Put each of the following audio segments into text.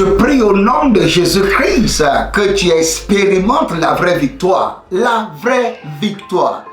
Je prie au nom de Jésus-Christ que tu expérimentes la vraie victoire. La vraie victoire.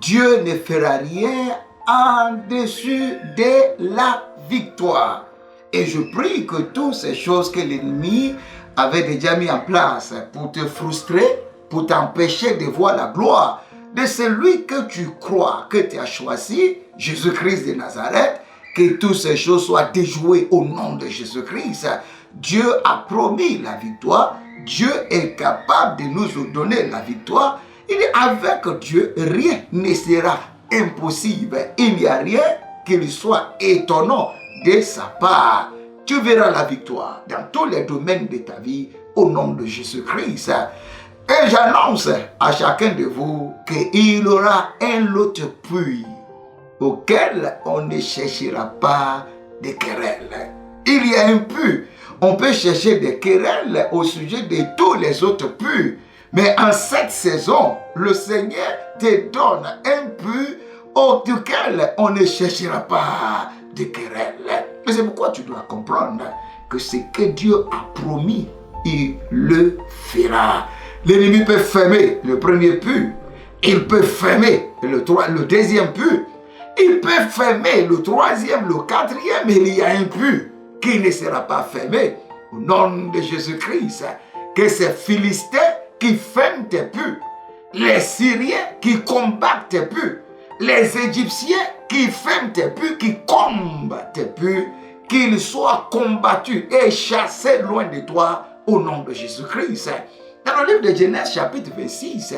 Dieu ne fera rien en dessus de la victoire. Et je prie que toutes ces choses que l'ennemi avait déjà mis en place pour te frustrer, pour t'empêcher de voir la gloire de celui que tu crois, que tu as choisi, Jésus-Christ de Nazareth, que toutes ces choses soient déjouées au nom de Jésus-Christ. Dieu a promis la victoire. Dieu est capable de nous donner la victoire. Il dit, avec Dieu, rien ne sera impossible. Il n'y a rien qui soit étonnant de sa part. Tu verras la victoire dans tous les domaines de ta vie au nom de Jésus-Christ. Et j'annonce à chacun de vous qu'il aura un autre puits auquel on ne cherchera pas de querelles. Il y a un puits. On peut chercher des querelles au sujet de tous les autres puits. Mais en cette saison, le Seigneur te donne un puits auquel on ne cherchera pas de querelles. Mais c'est pourquoi tu dois comprendre que ce que Dieu a promis, il le fera. L'ennemi peut fermer le premier puits. Il peut fermer le deuxième puits. Il peut fermer le troisième, le quatrième, mais il y a un puits qui ne sera pas fermé. Au nom de Jésus-Christ, que ces Philistins qui ferment tes puits, les Syriens qui combattent tes puits, les Égyptiens qui ferment tes puits, qui combattent tes puits, qu'ils soient combattus et chassés loin de toi au nom de Jésus-Christ. Dans le livre de Genèse chapitre 26,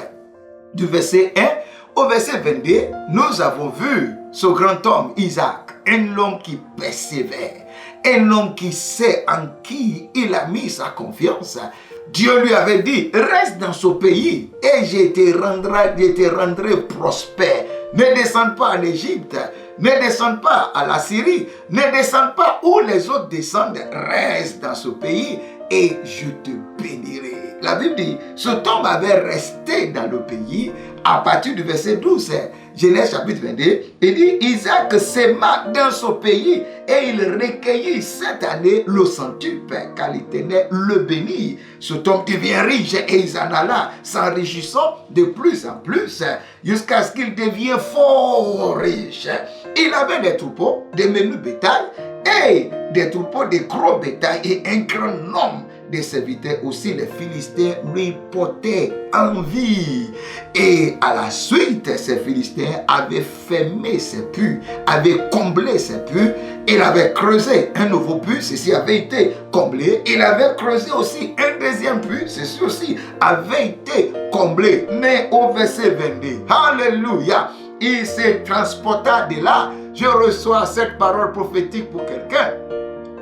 du verset 1 au verset 22, nous avons vu ce grand homme, Isaac, un homme qui persévère, un homme qui sait en qui il a mis sa confiance. Dieu lui avait dit, reste dans ce pays et je te rendrai prospère. Ne descends pas en Égypte, ne descends pas à la Syrie, ne descends pas où les autres descendent, reste dans ce pays et je te bénirai. La Bible dit, cet homme avait resté dans le pays à partir du verset 12. Genèse chapitre 22, il dit, Isaac sema dans ce pays et il recueillit cette année le centuple car l'Éternel le bénit. Cet homme devient riche et il s'en alla s'enrichissant de plus en plus jusqu'à ce qu'il devienne fort riche. Il avait des troupeaux, des menus bétail et des troupeaux de gros bétail et un grand nombre de serviteurs aussi. Les Philistins lui portaient envie. Et à la suite, ces Philistins avaient fermé ses puits, avaient comblé ses puits. Il avait creusé un nouveau puits, ceci avait été comblé. Il avait creusé aussi un deuxième puits, ceci aussi avait été comblé. Mais au verset 22, alléluia, il s'est transporta de là. Je reçois cette parole prophétique pour quelqu'un.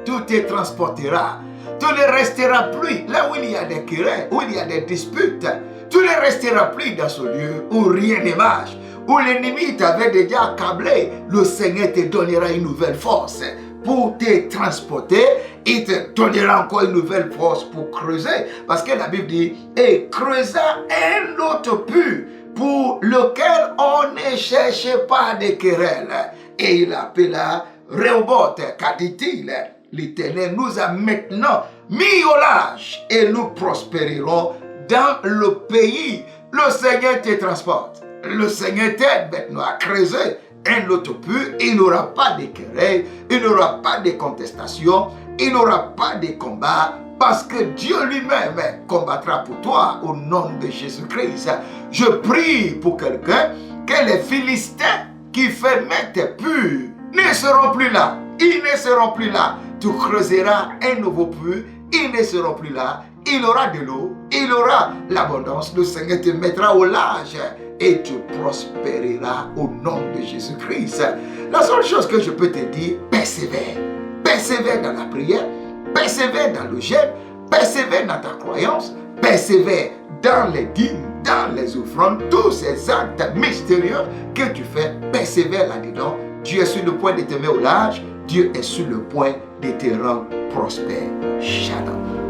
Tout te transportera. Tu ne resteras plus là où il y a des querelles, où il y a des disputes. Tu ne resteras plus dans ce lieu où rien ne marche, où l'ennemi t'avait déjà accablé. Le Seigneur te donnera une nouvelle force pour te transporter. Il te donnera encore une nouvelle force pour creuser. Parce que la Bible dit, et creusa un autre puits pour lequel on ne cherchait pas de querelles. Et il appela Rehoboth, car dit-il, l'Éternel nous a maintenant mis au large et nous prospérerons dans le pays. Le Seigneur te transporte. Le Seigneur t'aide maintenant à creuser un autre puits. Il n'y aura pas de querelles, il n'y aura pas de contestation, il n'y aura pas de combat parce que Dieu lui-même combattra pour toi au nom de Jésus-Christ. Je prie pour quelqu'un que les Philistins qui fermaient tes puits ne seront plus là. Ils ne seront plus là. Tu creuseras un nouveau puits, ils ne seront plus là. Il aura de l'eau, il aura l'abondance. Le Seigneur te mettra au large et tu prospéreras au nom de Jésus-Christ. La seule chose que je peux te dire, persévère. Persévère dans la prière, persévère dans le jeûne, persévère dans ta croyance, persévère dans les dîmes, dans les offrandes, tous ces actes mystérieux que tu fais, persévère là-dedans. Dieu est sur le point de te mettre au large. Dieu est sur le point de te rendre prospère. Shalom.